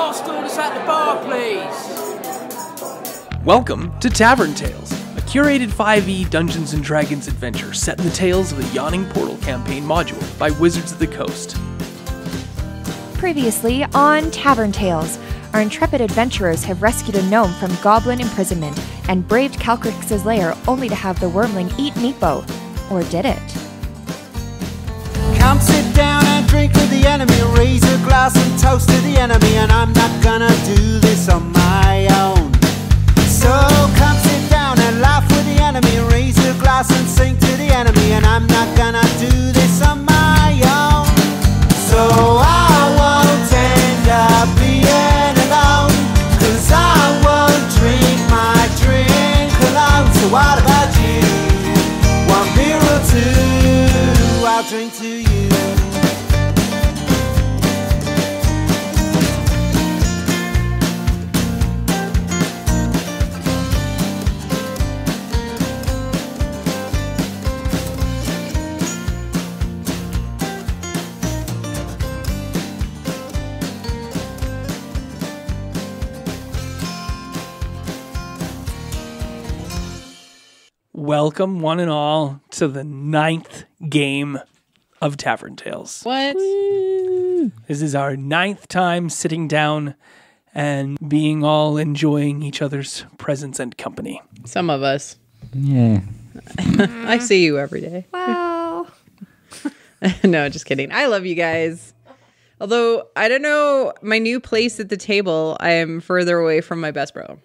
last orders at the bar, please. Welcome to Tavern Tales, a curated 5e Dungeons & Dragons adventure set in the tales of the Yawning Portal campaign module by Wizards of the Coast. Previously on Tavern Tales, our intrepid adventurers have rescued a gnome from goblin imprisonment and braved Calcryx's lair only to have the wyrmling eat Meepo. Or did it? Come sit down and drink with the enemy, raise a glass and toast to the enemy, and I'm not gonna do this on my own. So come sit down and laugh with the enemy, raise a glass and sing to the enemy, and I'm not gonna do this on my own. So I won't end up being alone, 'cause I won't drink my drink alone. So what about you? One beer or two, I'll drink to you. Welcome, one and all, to the 9th game of Tavern Tales. What? This is our 9th time sitting down and being all enjoying each other's presence and company. Some of us. Yeah. I see you every day. Wow. No, just kidding. I love you guys. Although, I don't know, my new place at the table, I am further away from my best bro.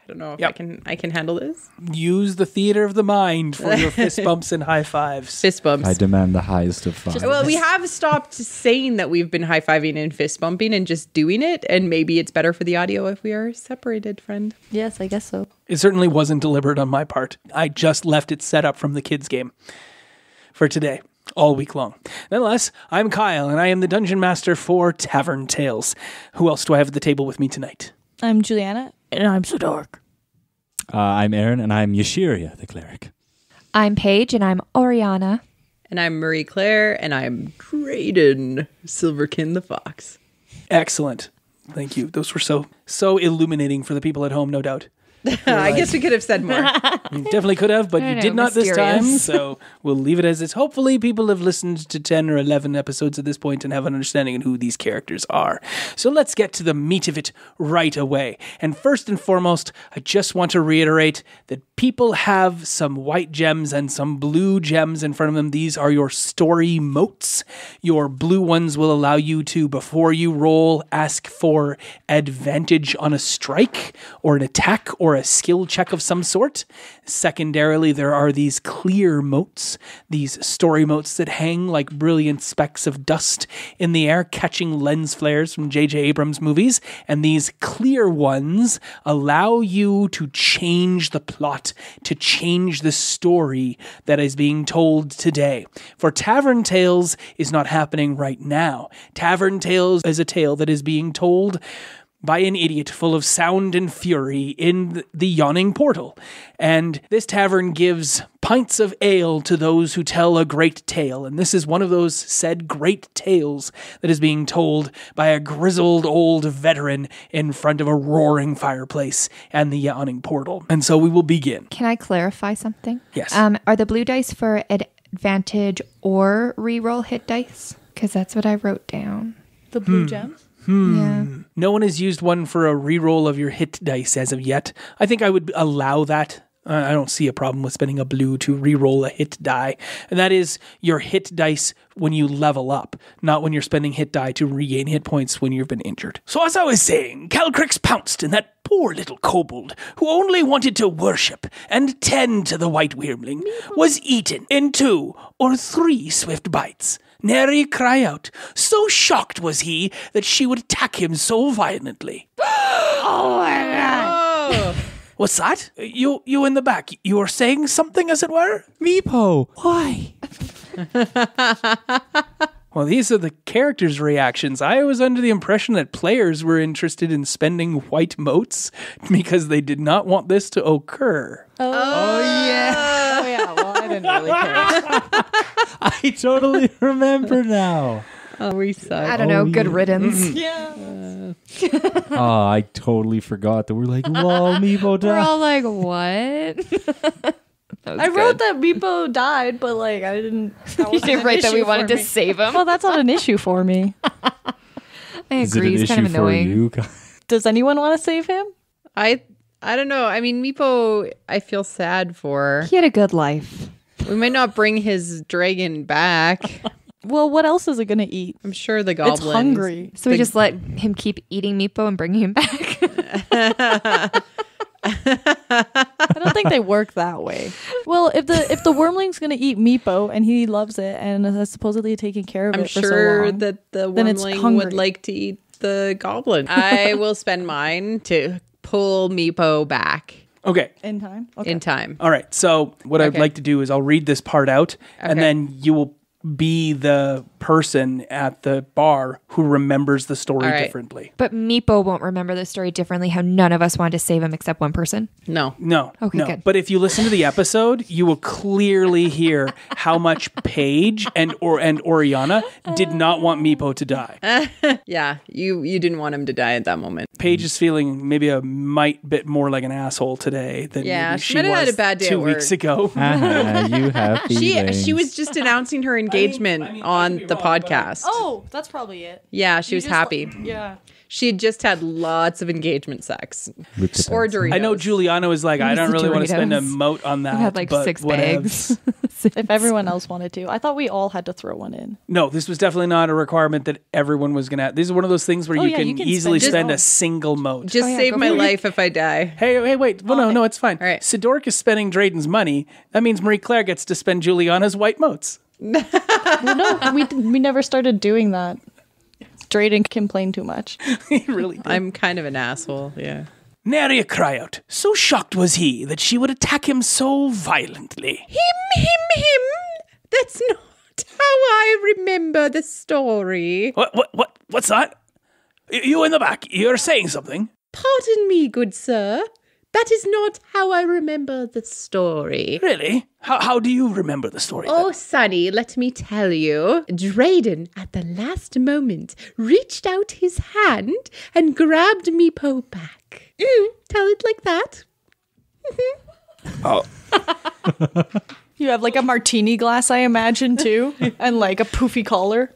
I don't know if I can handle this. Use the theater of the mind for your fist bumps and high fives. Fist bumps. I demand the highest of fives. Well, we have stopped saying that we've been high-fiving and fist bumping and just doing it, and maybe it's better for the audio if we are separated, friend. Yes, I guess so. It certainly wasn't deliberate on my part. I just left it set up from the kids' game for today, all week long. Nonetheless, I'm Kyle, and I am the Dungeon Master for Tavern Tales. Who else do I have at the table with me tonight? I'm Julianna, and I'm so dark. I'm Aaron, and I'm Yashiria, the cleric. I'm Paige, and I'm Oriana. And I'm Marie Claire, and I'm Drayden, Silverkin the Fox. Excellent. Thank you. Those were so illuminating for the people at home, no doubt. I guess we could have said more. You definitely could have, but you did not this time, so we'll leave it as is. Hopefully people have listened to 10 or 11 episodes at this point and have an understanding of who these characters are. So let's get to the meat of it right away. And first and foremost, I just want to reiterate that people have some white gems and some blue gems in front of them. These are your story motes. Your blue ones will allow you to, before you roll, ask for advantage on a strike or an attack or a skill check of some sort. Secondarily, there are these clear motes, these story motes that hang like brilliant specks of dust in the air, catching lens flares from J.J. Abrams movies. And these clear ones allow you to change the plot, to change the story that is being told today. For Tavern Tales is not happening right now. Tavern Tales is a tale that is being told by an idiot full of sound and fury in the Yawning Portal. And this tavern gives pints of ale to those who tell a great tale. And this is one of those said great tales that is being told by a grizzled old veteran in front of a roaring fireplace and the Yawning Portal. And so we will begin. Can I clarify something? Yes. Are the blue dice for advantage or reroll hit dice? Because that's what I wrote down. The blue gems? Yeah. No one has used one for a reroll of your hit dice as of yet. I think I would allow that. I don't see a problem with spending a blue to reroll a hit die. And that is your hit dice when you level up, not when you're spending hit die to regain hit points when you've been injured. So as I was saying, Calcryx pounced, and that poor little kobold, who only wanted to worship and tend to the white wyrmling, was eaten in 2 or 3 swift bites. Nary cry out. So shocked was he that she would attack him so violently. Oh my god. Oh. What's that? You in the back. You were saying something, as it were? Meepo, why? Well, these are the characters' reactions. I was under the impression that players were interested in spending white motes because they did not want this to occur. Oh, yeah. Oh yeah, well I didn't really care. I totally remember now. Oh, we suck. I don't know. Good riddance. Yeah. Oh, I totally forgot that we're like, lol, Meepo died. We're all like, what? I wrote that Meepo died, but like I didn't. You didn't write that we wanted to save him. Well, that's not an issue for me. I Is it agree. an It's kind issue of annoying. for you? Does anyone want to save him? I don't know. I mean, Meepo, I feel sad for. He had a good life. We might not bring his dragon back. Well, what else is it gonna eat? I'm sure the goblins. It's hungry. So we just let him keep eating Meepo and bringing him back. I don't think they work that way. Well, if the wyrmling's gonna eat Meepo and he loves it and has supposedly taken care of I'm it for so sure long, that the then it's wyrmling hungry. would like to eat the goblin. I will spend mine to pull Meepo back Okay. in time. Okay. in time. All right. So what I'd Okay. like to do is I'll read this part out, and Okay. then you will be the person at the bar who remembers the story All right. differently. But Meepo won't remember the story differently, how none of us wanted to save him except one person. No. No. Okay, no. good. But if you listen to the episode, you will clearly hear how much Paige and Oriana did not want Meepo to die. Yeah, you didn't want him to die at that moment. Paige is feeling maybe a bit more like an asshole today than Yeah, maybe she she might have had was a bad day 2 at weeks work. ago. You have feelings. She was just announcing her engagement on the podcast. Oh, that's probably it. Yeah, she was happy. Yeah. She had just had lots of engagement sex. With the Or pencil. Doritos. I know Julianna was like, I don't the really want to spend a Doritos. mote on that. We had like but 6 whatevs. bags. If everyone else wanted to, I thought we all had to throw one in. No, this was definitely not a requirement that everyone was going to. This is one of those things where Oh, you, yeah, can you can easily spend spend your a own. single mote. Just yeah, save go my for it. life if I die. Hey, wait. Well, no, it's fine. All right. Sidoric is spending Drayden's money. That means Marie Claire gets to spend Juliana's white motes. Well, no, we never started doing that. Drayden complained too much. He really did. I'm kind of an asshole. Yeah. Nary a cry out. So shocked was he that she would attack him so violently. Him. That's not how I remember the story. What's that? You in the back, you're saying something. Pardon me, good sir. That is not how I remember the story. Really? How do you remember the story? then? Oh, Sonny, let me tell you. Drayden, at the last moment, reached out his hand and grabbed Meepo back. Tell it like that. Oh. You have like a martini glass, I imagine, too, and like a poofy collar.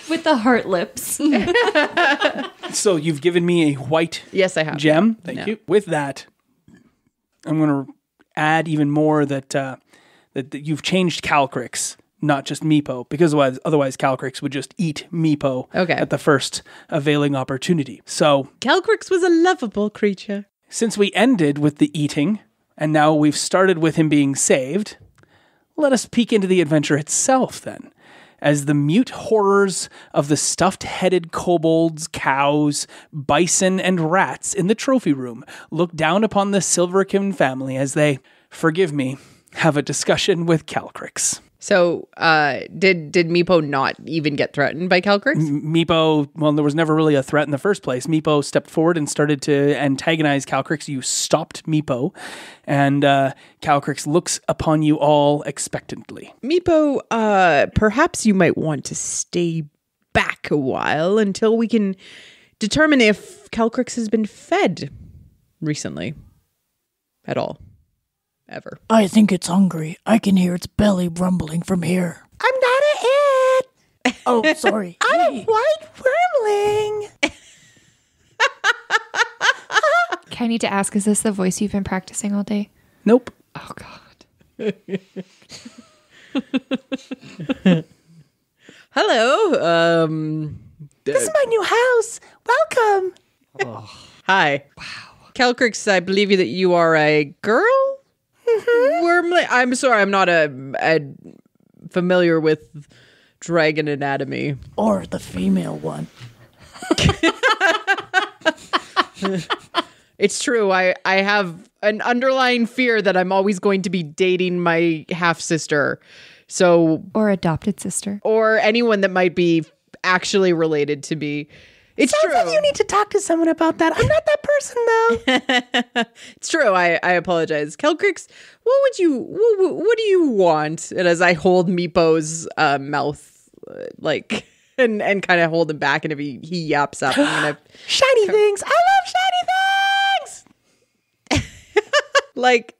With the heart lips. So you've given me a white Yes, I have. gem. Thank Yeah. you. With that, I'm going to add even more that you've changed Calcryx, not just Meepo, because otherwise Calcryx would just eat Meepo at the first availing opportunity. So Calcryx was a lovable creature. since we ended with the eating, and now we've started with him being saved, let us peek into the adventure itself then. As the mute horrors of the stuffed-headed kobolds, cows, bison, and rats in the trophy room look down upon the Silverkin family as they, forgive me, have a discussion with Calcryx. So, did Meepo not even get threatened by Calcryx? Meepo, well, there was never really a threat in the first place. Meepo stepped forward and started to antagonize Calcryx. You stopped Meepo, and Calcryx looks upon you all expectantly. Meepo, perhaps you might want to stay back a while until we can determine if Calcryx has been fed recently. At all. Ever. I think it's hungry. I can hear its belly rumbling from here. I'm not a it. Oh, sorry. I'm a white wyrmling. Okay, I need to ask, is this the voice you've been practicing all day? Nope. Oh, God. Hello. This is my new house. Welcome. Hi. Wow. Calcryx, I believe that you are a girl? Wyrmling. I'm sorry, I'm not a familiar with dragon anatomy. Or the female one. It's true. I have an underlying fear that I'm always going to be dating my half-sister. So, Or adopted sister. or anyone that might be actually related to me. It's Sounds true. like you need to talk to someone about that. I'm not that person, though. It's true. I apologize. Calcryx, what do you want? And as I hold Meepo's mouth like, and kind of hold him back. And if he yaps up, I'm gonna shiny things. I love shiny things. like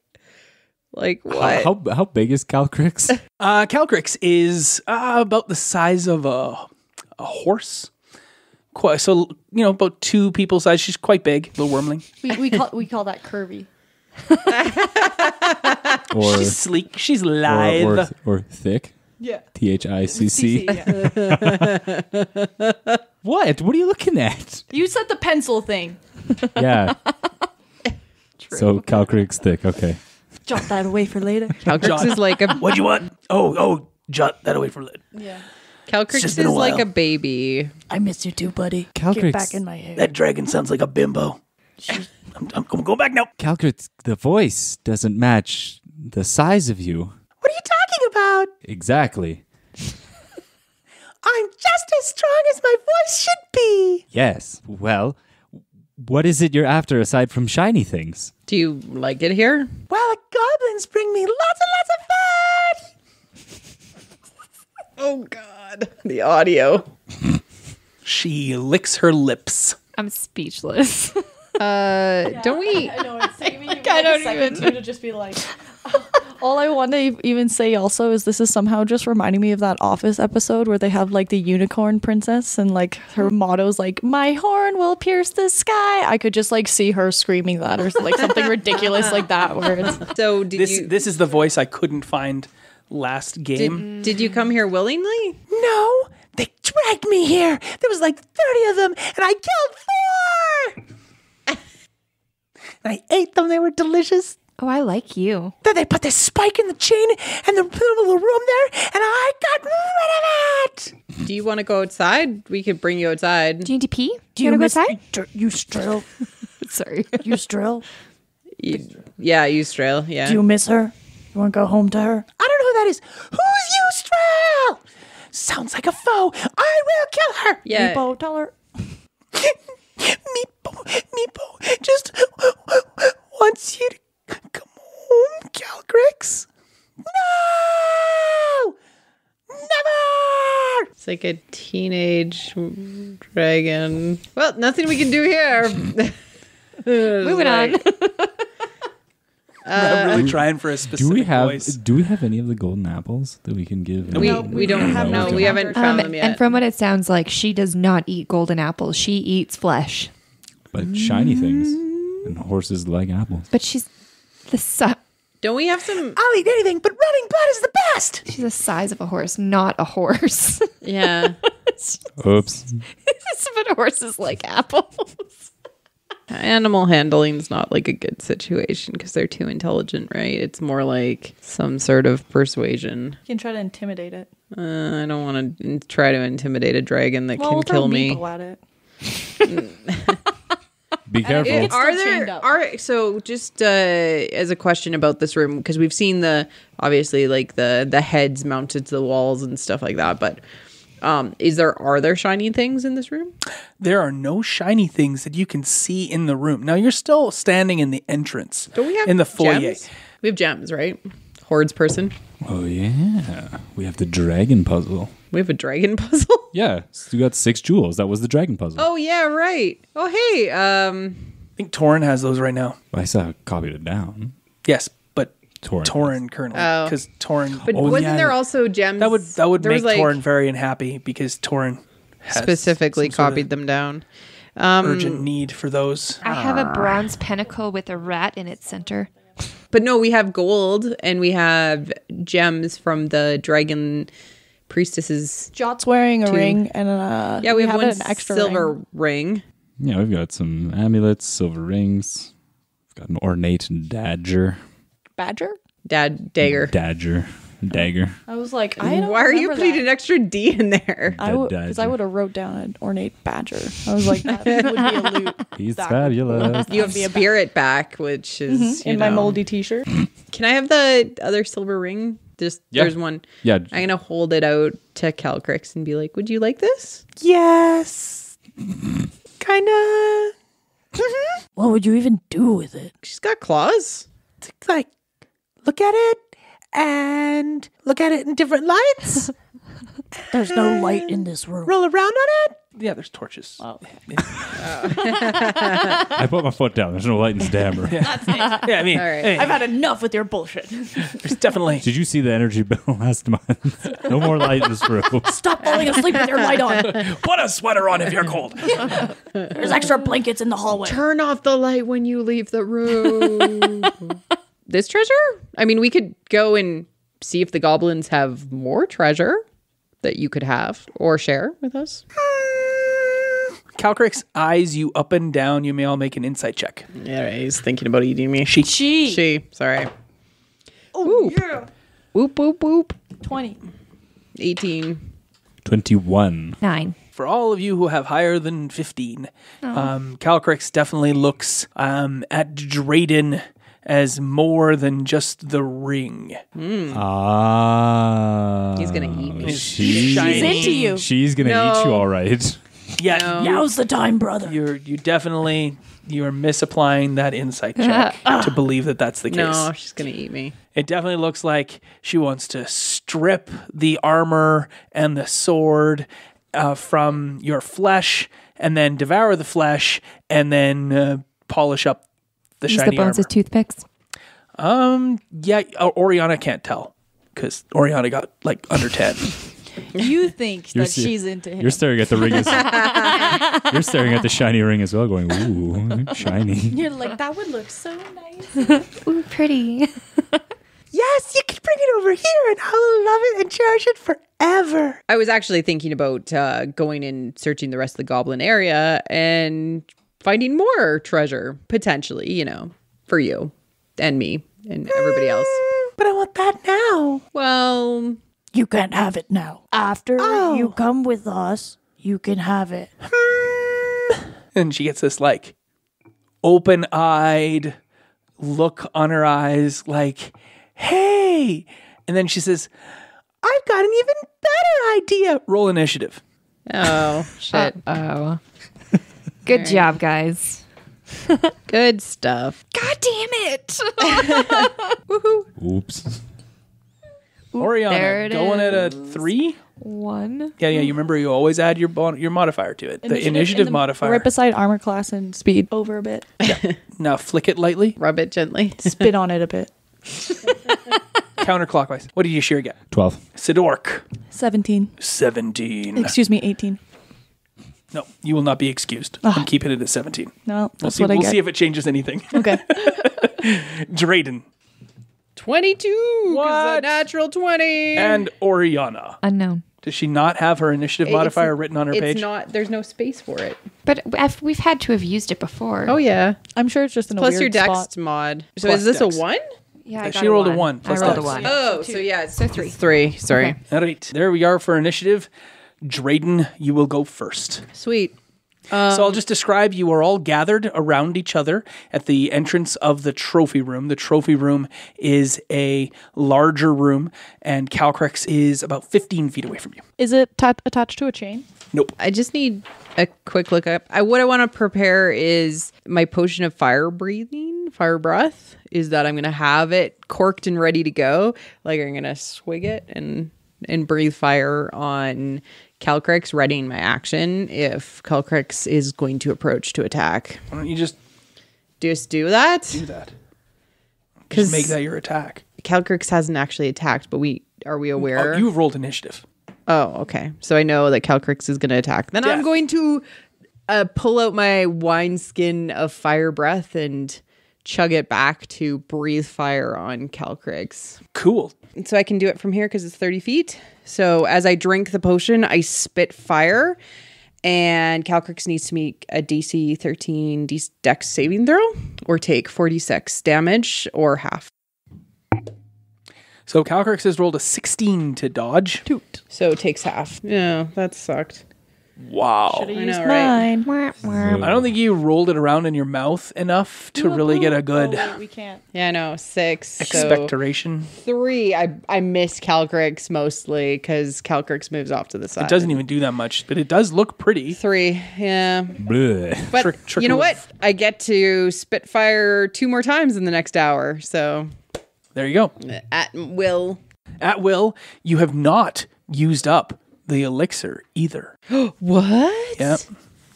what? How big is Calcryx? Calcryx is about the size of a horse. So, about 2 people size. She's quite big, little wyrmling. We call that curvy. Or she's sleek. She's lithe. or thick. Yeah. THICC. Yeah. What? What are you looking at? You said the pencil thing. Yeah. So Calcryx thick. Okay. Jot that away for later. Calcryx is like a What'd you want? Oh, jot that away for later. Yeah. Calcryx is like a baby. I miss you too, buddy. Calcryx. Get back in my hair. That dragon sounds like a bimbo. I'm going back now. Calcryx, the voice doesn't match the size of you. What are you talking about? Exactly. I'm just as strong as my voice should be. Yes. Well, what is it you're after aside from shiny things? Do you like it here? Well, the goblins bring me lots and lots of food. Oh God, the audio. She licks her lips. I'm speechless. Don't we? I know it's taking me a second to just be like. All I want to even say also is this is somehow just reminding me of that Office episode where they have like the unicorn princess and like her motto's like, my horn will pierce the sky. I could just like see her screaming that or like something ridiculous like that. Where it's So This is the voice I couldn't find last game. Did you come here willingly? No, they dragged me here. There was like 30 of them, and I killed 4. And I ate them. They were delicious. Oh, I like you. Then they put this spike in the chain and the middle of the room there, and I got rid of it. Do you want to go outside? We could bring you outside. Do you need to pee? Do you you want to go miss outside? you Strill? Sorry. You Strill? Yeah, you Strail. Yeah. Do you miss her? You want to go home to her? I don't know who that is. Who's Eustrel? Sounds like a foe. I will kill her. Yeah. Meepo, tell her. Meepo just wants you to come home, Calcryx. No! Never! It's like a teenage dragon. Well, nothing we can do here. Moving on. I'm really trying for a specific voice. Do we have any of the golden apples that we can give? We don't have. No, we haven't found them yet. And from what it sounds like, she does not eat golden apples. She eats flesh. But shiny things. And horses like apples. But she's the Don't we have some? I'll eat anything, but running blood is the best. she's the size of a horse, not a horse. Yeah. Oops. But horses like apples. Animal handling's not like a good situation because they're too intelligent, right? It's more like some sort of persuasion. You can try to intimidate it. I don't want to try to intimidate a dragon that Well, can we'll kill throw me. Meepo at it. Be careful. It's Are still chained there up. so just as a question about this room, because we've seen obviously like the heads mounted to the walls and stuff like that, but are there shiny things in this room? There are no shiny things that you can see in the room. Now you're still standing in the entrance. Don't we have in the foyer? gems? We have gems, right? Hordes person. Oh, yeah. We have the dragon puzzle. We have a dragon puzzle. Yeah. So you got 6 jewels. That was the dragon puzzle. Oh yeah, right. Oh hey, I think Torin has those right now. I saw I copied it down. Yes, but Torin currently, Oh. because Torin. but wasn't there also gems? that would there make was, like, Torin very unhappy because Torin has specifically some sort of copied them down. urgent need for those. I have a bronze pinnacle with a rat in its center. But no, we have gold and we have gems from the dragon priestesses. Jot's wearing a ring and Yeah, we have one an extra silver ring. ring. Yeah, we've got some amulets, silver rings. We've got an ornate dagger. Badger? Dagger. Dagger. I was like, I don't Why are you remember putting that. an extra D in there? Because I would have wrote down an ornate badger. I was like, that would be a loot. He's That fabulous. You have spirit back, which is in my moldy t-shirt. Can I have the other silver ring? Yeah. There's one. Yeah. I'm gonna hold it out to Calcryx and be like, "Would you like this?" Yes, kinda. What would you even do with it? She's got claws. Like, look at it and look at it in different lights. There's no light in this room. Roll around on it? Yeah, there's torches. Oh, okay. I put my foot down. There's no light in this damn room. Yeah, I mean, All right. hey, I've had enough with your bullshit. there's definitely... Did you see the energy bill last month? No more light in this room. Stop falling asleep with your light on. Put a sweater on if you're cold. There's extra blankets in the hallway. Turn off the light when you leave the room. This treasure? I mean, we could go and see if the goblins have more treasure that you could have or share with us. Calcryx eyes you up and down. You may all make an insight check. Yeah, he's thinking about eating me. She. Sorry. Oh, yeah. Whoop, whoop, whoop. 20. 18. 21. 9. For all of you who have higher than 15, Calcryx definitely looks at Drayden as more than just the ring. Ah. He's going to eat me. She's into you. She's going to eat you all right. Yeah, Now's the time, brother. you are misapplying that insight check to believe that that's the case. No, she's going to eat me. It definitely looks like she wants to strip the armor and the sword from your flesh, and then devour the flesh, and then polish up the Use shiny the bones armor. as toothpicks. Yeah, Oriana can't tell because Oriana got like under 10. You think You're that se- she's into him. You're staring at the ring. You're staring at the shiny ring as well, going, ooh, shiny. You're like, that would look so nice. Ooh, pretty. Yes, you can bring it over here and I will love it and cherish it forever. I was actually thinking about going and searching the rest of the goblin area and finding more treasure, potentially, you know, for you and me and everybody else. But I want that now. Well, You can't have it now. After you come with us, you can have it. And she gets this like open-eyed look on her eyes like, hey. And then she says, I've got an even better idea. Roll initiative. oh, shit. Oh. Good job, guys. Good stuff. God damn it. Oops. there Oriana, it going at a is. 3? 1. Yeah, you remember you always add your modifier to it. The initiative in modifier. Right beside armor class and speed. Over a bit. Now flick it lightly. Rub it gently. Spit on it a bit. Counterclockwise. What did you sheer get? 12. Sidork. 17. 17. Excuse me, 18. No, you will not be excused. I'm keeping it at 17. No, that's We'll what I see get. if it changes anything. Okay. Drayden 22. What? 'Cause a natural 20. and Oriana. Unknown. Does she not have her initiative It's- modifier written on her it's page? not, there's no space for it. But we've had to have used it before. Oh, yeah. I'm sure it's just in a Plus weird your dex spot. mod. So Plus is this dex. a 1? Yeah, I She got rolled a 1. 1 plus I rolled a dex. 1. Oh, so yeah. It's So 3. 3. Sorry. All right, there we are for initiative. Drayden, you will go first. Sweet. So I'll just describe, you are all gathered around each other at the entrance of the trophy room. The trophy room is a larger room, and Calcryx is about 15 feet away from you. Is it attached to a chain? Nope. I just need a quick look up. What I want to prepare is my potion of fire breath, is that I'm going to have it corked and ready to go. Like I'm going to swig it and breathe fire on Calcryx, readying my action if Calcryx is going to approach to attack. Why don't you just Do that? do that? Because Just make that your attack. Calcryx hasn't actually attacked, but are we aware? Oh, you've rolled initiative. Oh, okay. So I know that Calcryx is going to attack. Then I'm Death. going to pull out my wineskin of fire breath and chug it back to breathe fire on Calcryx. Cool. So I can do it from here because it's 30 feet. So as I drink the potion, I spit fire. And Calcryx needs to make a DC 13 dex saving throw or take 46 damage or half. So Calcryx has rolled a 16 to dodge. Toot. So it takes half. Yeah, that sucked. Wow. Should've I used know, right? mine. I don't think you rolled it around in your mouth enough to really get a good Oh, wait, we can't. Yeah, I know. 6. So expectoration. 3. I miss Calcryx mostly because Calcryx moves off to the side. It doesn't even do that much, but it does look pretty. 3. Yeah. Bleh. But Trick you know of- what? I get to spit fire 2 more times in the next hour. So There you go. at will. At will, you have not used up the elixir either. What? Yep.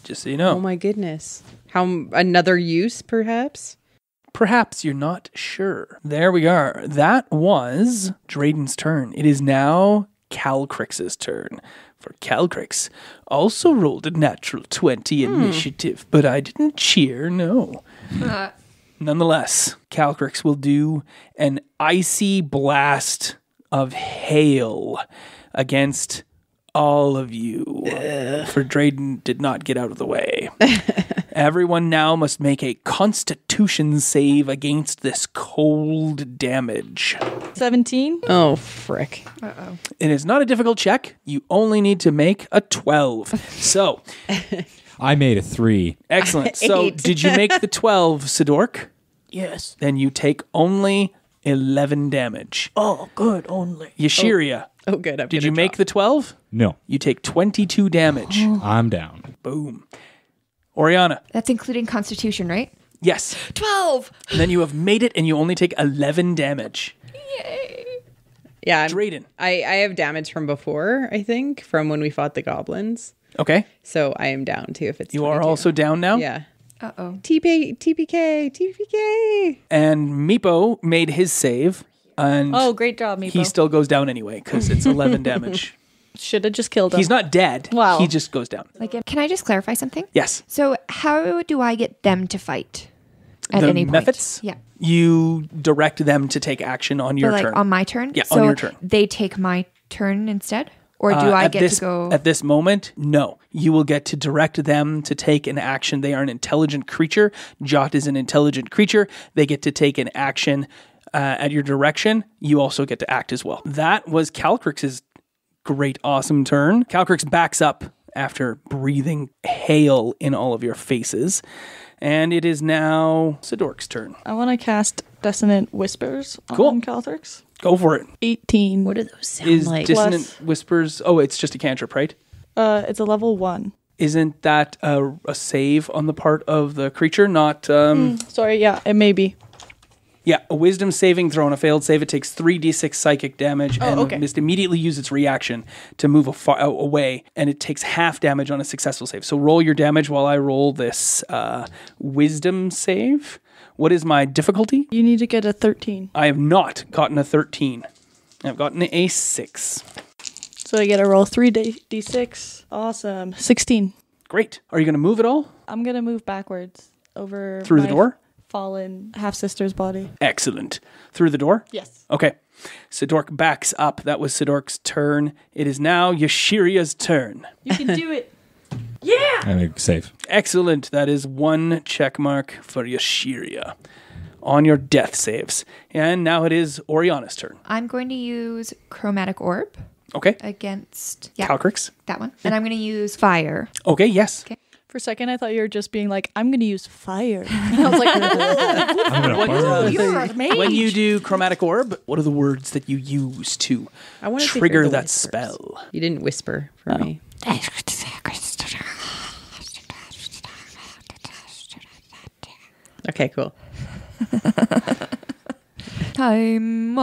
Just so you know. Oh my goodness. How another use, perhaps? Perhaps you're not sure. There we are. That was Drayden's turn. It is now Calcryx's turn. For Calcryx also rolled a natural 20 initiative, but I didn't cheer, no. Nonetheless, Calcryx will do an icy blast of hail against all of you. For Drayden did not get out of the way. Everyone now must make a Constitution save against this cold damage. 17. Oh, frick. Uh-oh. It is not a difficult check. You only need to make a 12. So, I made a 3. excellent. So, 8. did you make the 12, Sidork? Yes. Then you take only 11 damage. Oh, good. Only. Yashiria, Oh, good. did you make the 12? No, You take 22 damage. I'm down. Boom. Oriana, That's including Constitution, right? yes. 12! And then you have made it and you only take 11 damage. Yeah. Drayden. I have damage from before, I think, from when we fought the goblins. Okay. So I am down too if it's You are 22. also down now. Yeah. Uh-oh. TPK. And Meepo made his save. And Oh, great job, Meepo. he still goes down anyway because it's 11 damage. Should have just killed him. He's not dead. Wow. He just goes down. Like, can I just clarify something? Yes. So, how do I get them to fight at The any point? methods? Yeah. You direct them to take action on your But, like, turn. on my turn? Yeah, so on your turn. they take my turn instead? Or do I get to go? At this moment, no. You will get to direct them to take an action. They are an intelligent creature. Jot is an intelligent creature. They get to take an action at your direction. You also get to act as well. That was Calcryx's great, awesome turn. Calcryx backs up after breathing hail in all of your faces. And it is now Sidork's turn. I want to cast Dissonant Whispers Cool. on Calcryx. Go for it. 18. What do those sound Is like? Dissonant Plus- Whispers... Oh, it's just a cantrip, right? It's a level 1. Isn't that a save on the part of the creature? Not... Sorry, yeah, it may be. Yeah, a wisdom saving throw on a failed save. It takes 3d6 psychic damage and okay. must immediately use its reaction to move away, and it takes half damage on a successful save. So roll your damage while I roll this wisdom save. What is my difficulty? You need to get a 13. I have not gotten a 13. I've gotten a 6. So I get to roll 3d6. Awesome. 16. Great. Are you going to move at all? I'm going to move backwards over Through the my door? fallen half-sister's body. Excellent. Through the door? Yes. Okay. Sidork backs up. That was Sidork's turn. It is now Yashiria's turn. You can do it. I make a save. Excellent. That is 1 check mark for Yashiria on your death saves. And now it is Oriana's turn. I'm going to use Chromatic Orb Okay. against... Calcryx. that one. And I'm going to use Fire. Okay, yes. Okay. For a second, I thought you were just being like, I'm going to use fire. And I was like, I'm gonna burn. you're a mage. When you do Chromatic Orb, what are the words that you use to I wanted to hear trigger the that whispers. spell? You didn't whisper for me. Okay, cool. Time.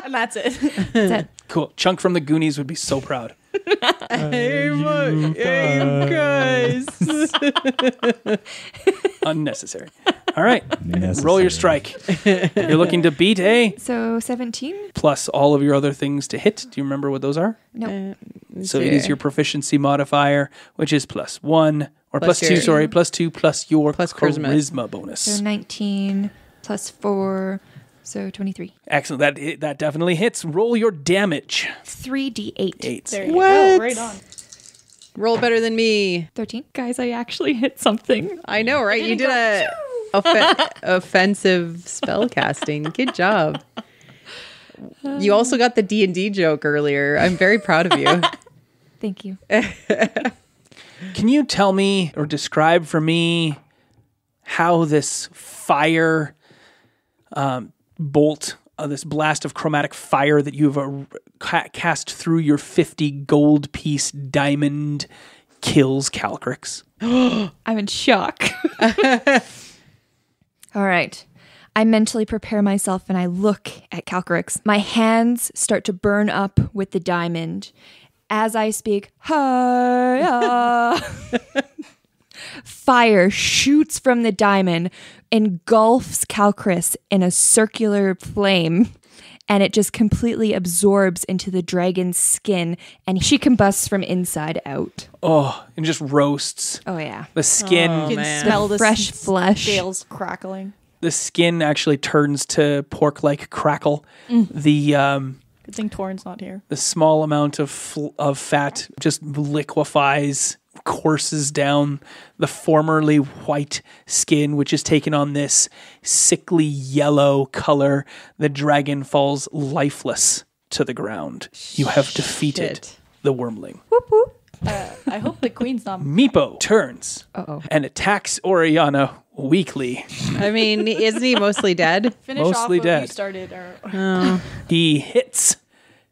And that's it. That's it. Cool. Chunk from the Goonies would be so proud. Guys. Unnecessary. All right. Roll your strike. You're looking to beat a So 17? plus all of your other things to hit. Do you remember what those are? No. So it is your proficiency modifier, which is +1 or Plus +2, your- sorry, +2 plus your Plus charisma, charisma. bonus. So 19 plus 4, so 23. Excellent. That definitely hits. Roll your damage. 3d8. 8. There you What? go. Right on. Roll better than me. 13. Guys, I actually hit something. I know, right? You did a offensive spell casting. Good job. You also got the D&D joke earlier. I'm very proud of you. Thank you. Can you tell me or describe for me how this fire bolt, this blast of chromatic fire that you've cast through your 50 gold piece diamond kills Calcryx? I'm in shock. All right. I mentally prepare myself and I look at Calcryx. My hands start to burn up with the diamond. As I speak, hi, fire shoots from the diamond, engulfs Calcryx in a circular flame, and it just completely absorbs into the dragon's skin, and she combusts from inside out. Oh, and just roasts. Oh, yeah. The skin. You can smell the fresh flesh. Scales crackling. The skin actually turns to pork-like crackle. The Good thing Torrin's not here. the small amount of fat just liquefies, courses down the formerly white skin, which has taken on this sickly yellow color. The dragon falls lifeless to the ground. You have defeated the wyrmling. Whoop, whoop. I hope the queen's not. Meepo turns and attacks Oriana weakly. I mean, isn't he mostly dead? Finish Mostly off what dead. you started. He hits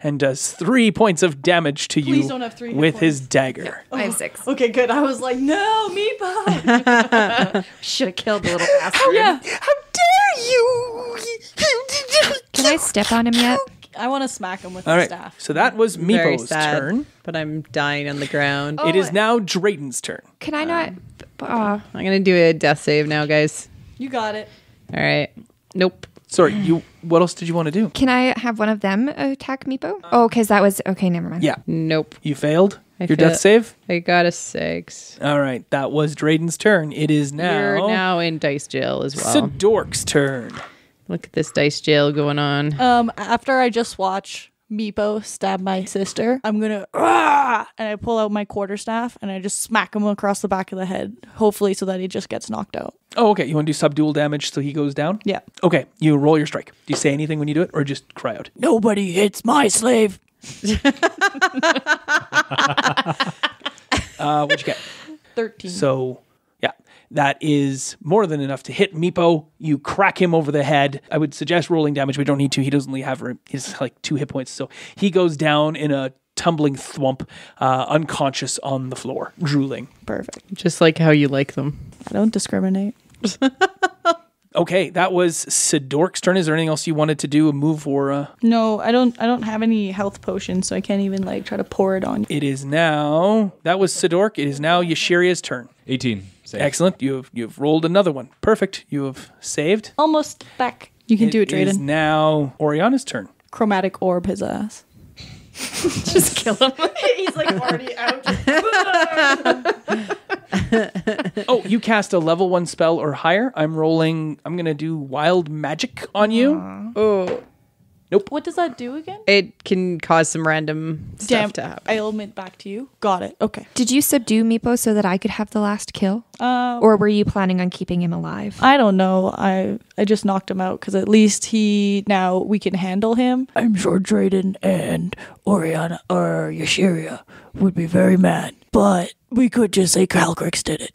and does 3 points of damage to Please you don't have 3 hit with points. his dagger. I have 6. Okay, good. I was like, no, Meepo. Should have killed the little bastard. Oh, yeah. How dare you! Can I step on him yet? I want to smack him with All the right, staff. so that was Very Meepo's sad, turn. but I'm dying on the ground. It is now Drayden's turn. Can I not? I'm gonna do a death save now, guys. You got it. All right. Nope. Sorry, what else did you want to do? Can I have one of them attack Meepo? Oh, because that was... Okay, never mind. Yeah, Nope. you failed I your failed. death save. I got a 6. All right, that was Drayden's turn. It is You're now now in dice jail as well. Sidork's turn. Look at this dice jail going on. After I just watch Meepo stab my sister, I'm gonna and I pull out my quarterstaff and I just smack him across the back of the head, hopefully so that he just gets knocked out. Oh, okay. You want to do subdual damage so he goes down? Yeah. Okay, you roll your strike. Do you say anything when you do it, or just cry out? Nobody hits my slave. What'd you get? 13. So, yeah, that is more than enough to hit Meepo. You crack him over the head. I would suggest rolling damage. We don't need to. He doesn't only have he's like 2 hit points. So he goes down in a tumbling thwomp, unconscious on the floor, drooling. Perfect. Just like how you like them. I don't discriminate. Okay, that was Sidork's turn. Is there anything else you wanted to do? A move or No, I don't have any health potions, so I can't even like try to pour it on you. It is now... That was Sidork. It is now Yashiria's turn. 18. Save. Excellent. You've rolled another one. Perfect. You have saved. Almost back. You can do it, It is Drayden. now Oriana's turn. Chromatic orb his ass. Just kill him. He's like already out. Oh, you cast a level 1 spell or higher. I'm going to do wild magic on you. Oh, What does that do again? it can cause some random stuff to happen. Ailment back to you. Got it. Okay. Did you subdue Meepo so that I could have the last kill? Or were you planning on keeping him alive? I don't know. I just knocked him out because at least we can handle him. I'm sure Drayden and Oriana or Yashiria would be very mad, but we could just say Calcryx did it.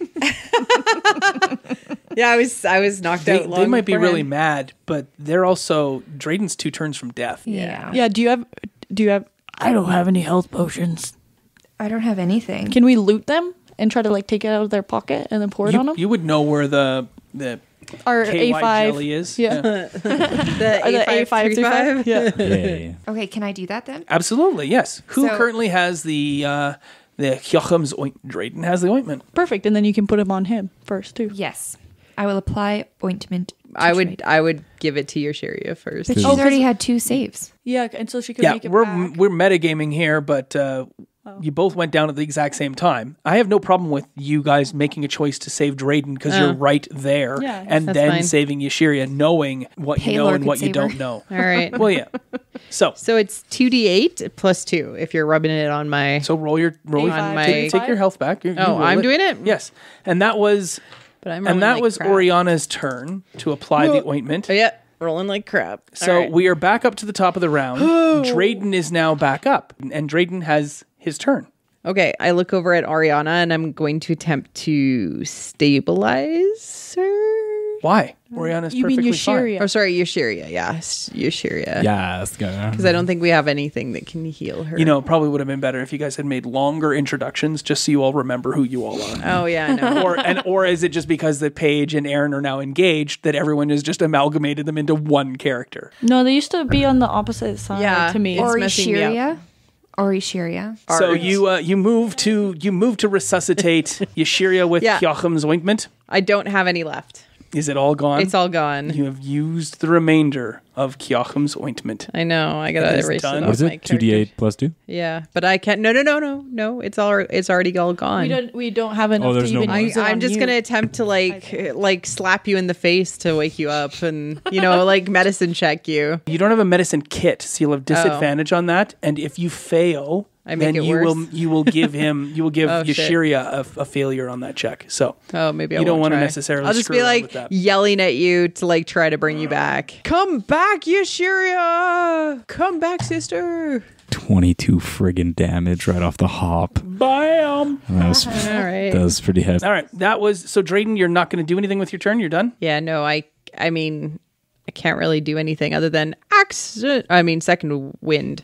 Yeah, I was knocked out. They might be really mad, but they're also Drayden's 2 turns from death. Yeah. Yeah. Do you have? I don't have any health potions. I don't have anything. Can we loot them and try to like take it out of their pocket and then pour it on them? You would know where the Our KY A5 jelly is. Yeah. The Or the A535. Yeah. Yay. Okay, can I do that then? Absolutely, yes. Who So- currently has the Hjochum's ointment? Drayden has the ointment. Perfect. And then you can put him on him first too. Yes. I will apply ointment. to I would Drayden. I would give it to your Sharia first. But she's Oh, 'cause- already had 2 saves. Yeah, and so she could Yeah, make it we're back. metagaming here, but you both went down at the exact same time. I have no problem with you guys making a choice to save Drayden because you're right there, Yeah, and that's then fine. saving Yashiria, knowing what you know Paylor and could what you save her. don't know. All right. Well, yeah. So So it's 2d8 plus 2 if you're rubbing it on my. roll your On my- take your health back. You roll I'm doing it? Yes, and that was But I'm and rolling that like was crap. Oriana's turn to apply the ointment. Oh, yeah, rolling like crap. So All right. we are back up to the top of the round. Drayden is now back up, and Drayden has his turn. Okay, I look over at Ariana and I'm going to attempt to stabilize her. Why? Oriana's You mean perfectly fine. Yashiria? Oh, sorry, Yashiria. Yes, Yashiria. Yes. Because I don't think we have anything that can heal her. You know, it probably would have been better if you guys had made longer introductions just so you all remember who you all are. Oh, yeah, I know. Or is it just because that Paige and Aaron are now engaged that everyone has just amalgamated them into one character? No, they used to be on the opposite side to me. It's messing me up. Orishiria. So you move to resuscitate Yashiria with Joachim's ointment. I don't have any left. Is it all gone? It's all gone. You have used the remainder of Joachim's ointment. I know. I gotta erase it off What is my it? 2d8 plus 2? Yeah, but I can't. No. It's already all gone. We don't have enough to even use it I'm on just you. gonna attempt to like slap you in the face to wake you up, and like medicine check you. You don't have a medicine kit, so you'll have disadvantage on that. And if you fail, I make then it you worse. will give Oh, shit. Yashiria a failure on that check. So Maybe you don't want to necessarily. I'll just screw be around like with that. yelling at you to like try to bring you back. Come back, Yashiria! Come back, sister. 22 friggin' damage right off the hop. Bam! That was, All right. that was pretty heavy. All right, that was so. Drayden, you're not going to do anything with your turn. You're done. Yeah, no, I mean, I can't really do anything other than second wind.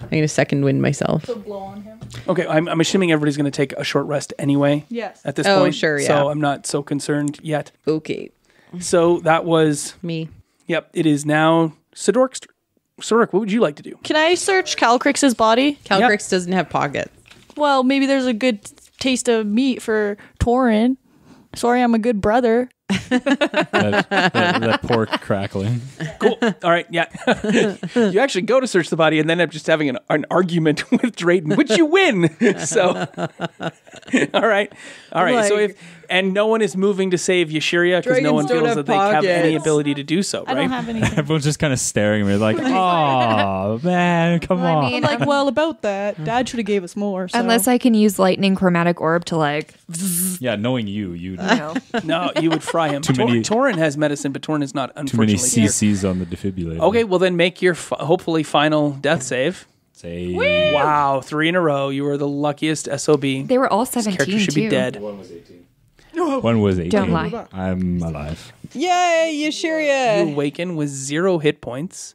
I'm going to second wind myself. blow on him. Okay, I'm assuming everybody's going to take a short rest anyway. Yes. At this Oh, point, sure, yeah. So I'm not so concerned yet. Okay. So that was Me. Yep. It is now Sidork's. Sidork, what would you like to do? Can I search Calcryx's body? Calcryx doesn't have pockets. Well, maybe there's a good taste of meat for Torin. Sorry, I'm a good brother. that pork crackling. Cool. All right. Yeah. You actually go to search the body and then end up just having an argument with Drayden, which you win. So, all right. All right. So and no one is moving to save Yashiria because no one Dragons don't feels have that they have any pockets. ability to do so, I right? don't have anything. Everyone's just kind of staring at me like, oh, man, come on. I mean, Like, well, about that, Dad should have gave us more. So. unless I can use lightning chromatic orb to like, Yeah, knowing you No, you would fry him. many- Torin has medicine, but Torin is not, too many unfortunately. here. CCs on the defibrillator. Okay, well then make your hopefully final death save. Say, Wow, 3 in a row. You are the luckiest SOB. they were all This 17 character should too. be dead. one was 18. Don't lie. I'm alive. Yay, You Yashiria! awaken with 0 hit points.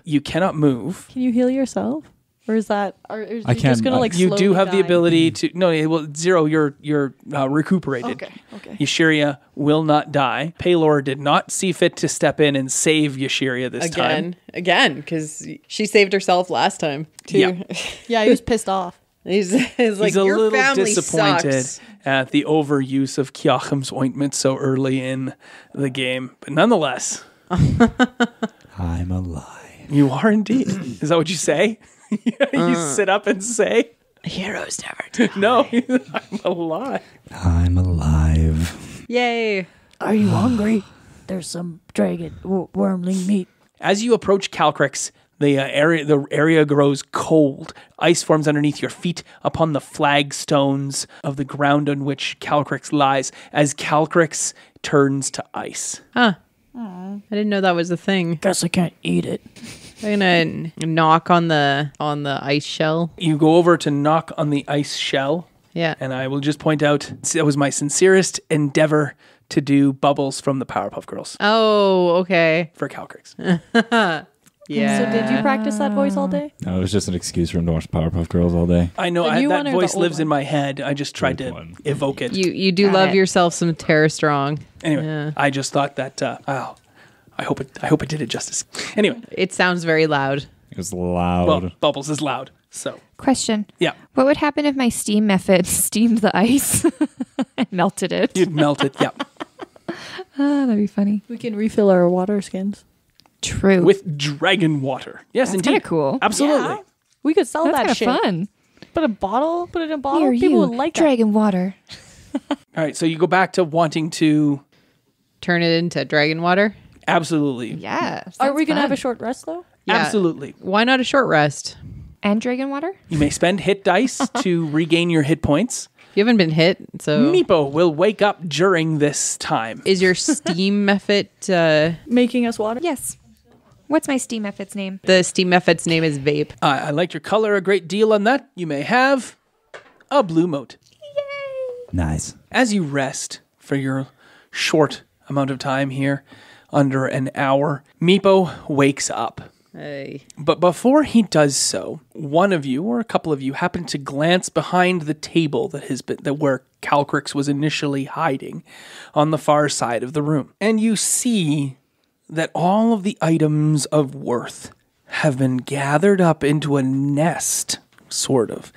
You cannot move. Can you heal yourself? Or is that? Or is I you just can't- gonna like? You do slowly have the die? ability to. No, well, 0. You're recuperated. Okay. Yashiria will not die. Paylor did not see fit to step in and save Yashiria this time. Again, because she saved herself last time too. Yeah. Yeah, he was pissed off. He's like, He's a your little family disappointed sucks. at the overuse of Joachim's ointment so early in the game, but nonetheless, I'm alive. you are indeed. Is that what you say? You sit up and say, Heroes never die. "No, I'm alive." I'm alive. Yay! Are you hungry? There's some dragon wyrmling meat. As you approach Calcryx, the area grows cold. Ice forms underneath your feet upon the flagstones of the ground on which Calcryx lies, as Calcryx turns to ice. I didn't know that was a thing. Guess I can't eat it. I'm gonna knock on the ice shell. You go over to knock on the ice shell, Yeah. and I will just point out it was my sincerest endeavor to do bubbles from the Powerpuff Girls Oh, okay. for Calcryx. Yeah. So did you practice that voice all day? No, it was just an excuse for him to watch Powerpuff Girls all day. I know The new that one or the voice old lives one? in my head. I just tried Old to one. evoke it. You do Got love it. yourself some Terra Strong. Anyway, Yeah. I just thought that. I hope it did it justice. Anyway, It sounds very loud. It was loud. well, bubbles is loud. So Question. yeah, What would happen if my steam method steamed the ice and melted it? you'd melt it. Yeah, That'd be funny. We can refill our water skins. True. with dragon water. Yes, That's indeed. kinda cool. Absolutely. We could sell That's that kind of shit. fun. Put it in a bottle. Here, People you, would like that. dragon water. All right. So you go back to wanting to Turn it into dragon water. absolutely, Yeah. Are we gonna have a fun. short rest though? Yeah. absolutely. Why not a short rest? And dragon water? You may spend hit dice to regain your hit points. You haven't been hit, so Meepo will wake up during this time. is your steam method? Making us water? Yes. What's my steam method's name? The steam method's name is vape. I liked your color a great deal on that. You may have a blue mote. Nice. As you rest for your short amount of time here, under an hour. Meepo wakes up. Hey. But before he does so, one of you or a couple of you happen to glance behind the table that where Calcryx was initially hiding on the far side of the room. And you see that all of the items of worth have been gathered up into a nest, sort of,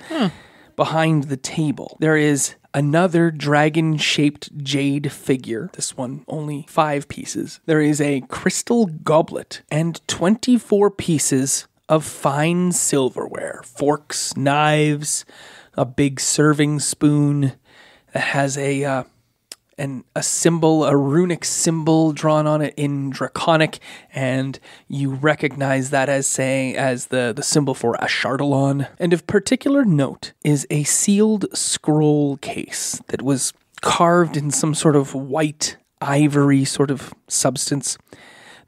behind the table. There is another dragon-shaped jade figure. This one, only 5 pieces. There is a crystal goblet and 24 pieces of fine silverware. Forks, knives, a big serving spoon that has a symbol, a runic symbol drawn on it in Draconic, and you recognize that as the symbol for Ashardalon. And of particular note is a sealed scroll case that was carved in some sort of white ivory sort of substance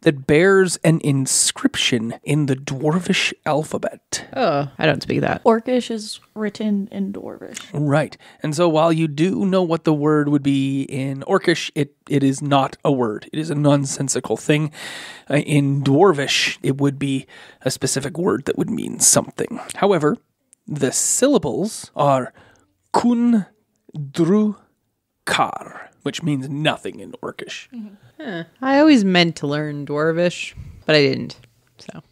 that bears an inscription in the Dwarvish alphabet. Oh, I don't speak that. Orcish is written in Dwarvish. Right. And so while you do know what the word would be in Orcish, it is not a word. It is a nonsensical thing. In Dwarvish, it would be a specific word that would mean something. However, the syllables are kun dru kar, which means nothing in Orcish. Mm-hmm. I always meant to learn Dwarvish, but I didn't. So,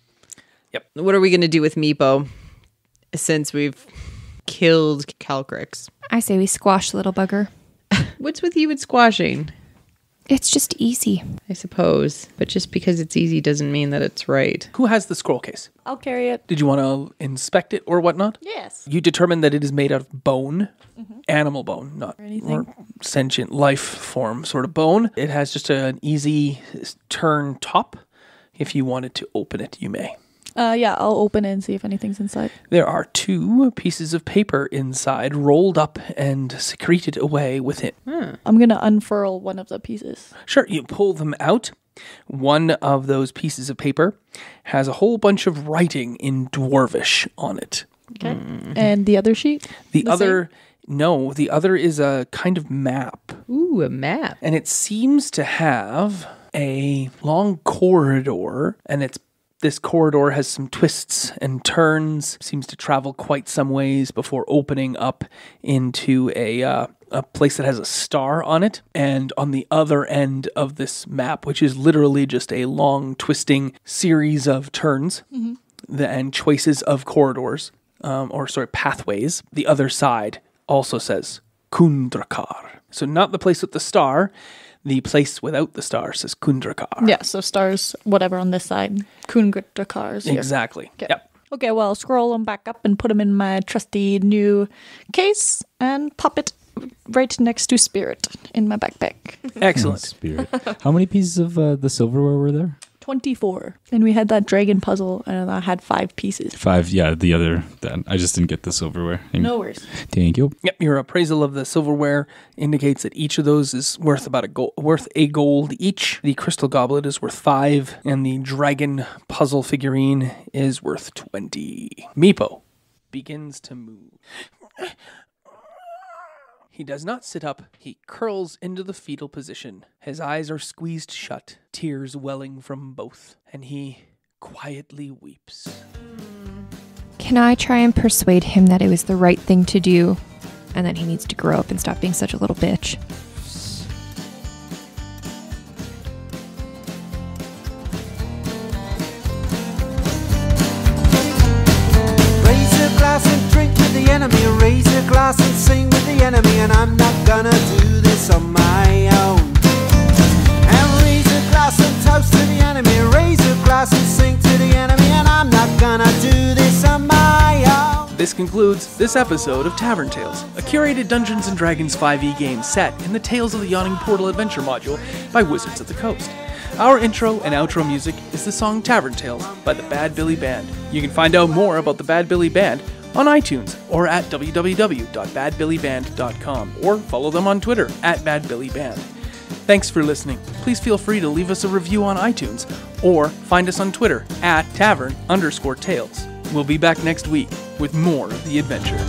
yep. What are we going to do with Meepo since we've killed Calcryx? I say we squash the little bugger. What's with you with squashing? It's just easy. I suppose. But just because it's easy doesn't mean that it's right. Who has the scroll case? I'll carry it. Did you want to inspect it or whatnot? Yes. You determined that it is made out of bone, animal bone, not or sentient life form sort of bone. It has just an easy turn top. If you wanted to open it, you may. Yeah, I'll open it and see if anything's inside. There are 2 pieces of paper inside, rolled up and secreted away within. I'm going to unfurl one of the pieces. Sure, you pull them out. One of those pieces of paper has a whole bunch of writing in Dwarvish on it. Okay. And the other sheet? The other is a kind of map. Ooh, a map. And it seems to have a long corridor, and this corridor has some twists and turns, seems to travel quite some ways before opening up into a place that has a star on it. And on the other end of this map, which is literally just a long twisting series of turns and choices of corridors, pathways, the other side also says Kundrakar. So not the place with the star. The place without the star says Kundrakar. Yeah, so stars, whatever on this side. Kundrakars here. Exactly. Okay. Yep. Okay, well, I'll scroll them back up and put them in my trusty new case and pop it right next to Spirit in my backpack. Excellent. Spirit. How many pieces of the silverware were there? 24. And we had that dragon puzzle, and I had 5 pieces. 5, yeah. The other, I just didn't get the silverware. No worries. Thank you. Yep, your appraisal of the silverware indicates that each of those is worth about a gold each. The crystal goblet is worth 5, and the dragon puzzle figurine is worth 20. Meepo begins to move. He does not sit up. He curls into the fetal position. His eyes are squeezed shut, tears welling from both, and he quietly weeps. Can I try and persuade him that it was the right thing to do and that he needs to grow up and stop being such a little bitch? Raise a glass and drink with the enemy. Raise a glass and sing with the enemy. And I'm not gonna do this on my own. And raise a glass and toast to the enemy. Raise a glass and sing to the enemy. And I'm not gonna do this on my own. This concludes this episode of Tavern Tales, a curated Dungeons & Dragons 5e game set in the Tales of the Yawning Portal adventure module by Wizards of the Coast. Our intro and outro music is the song Tavern Tales by the Bad Billy Band. You can find out more about the Bad Billy Band on iTunes or at www.badbillyband.com or follow them on Twitter at badbillyband. Thanks for listening. Please feel free to leave us a review on iTunes or find us on Twitter at tavern_tales. We'll be back next week with more of the adventure.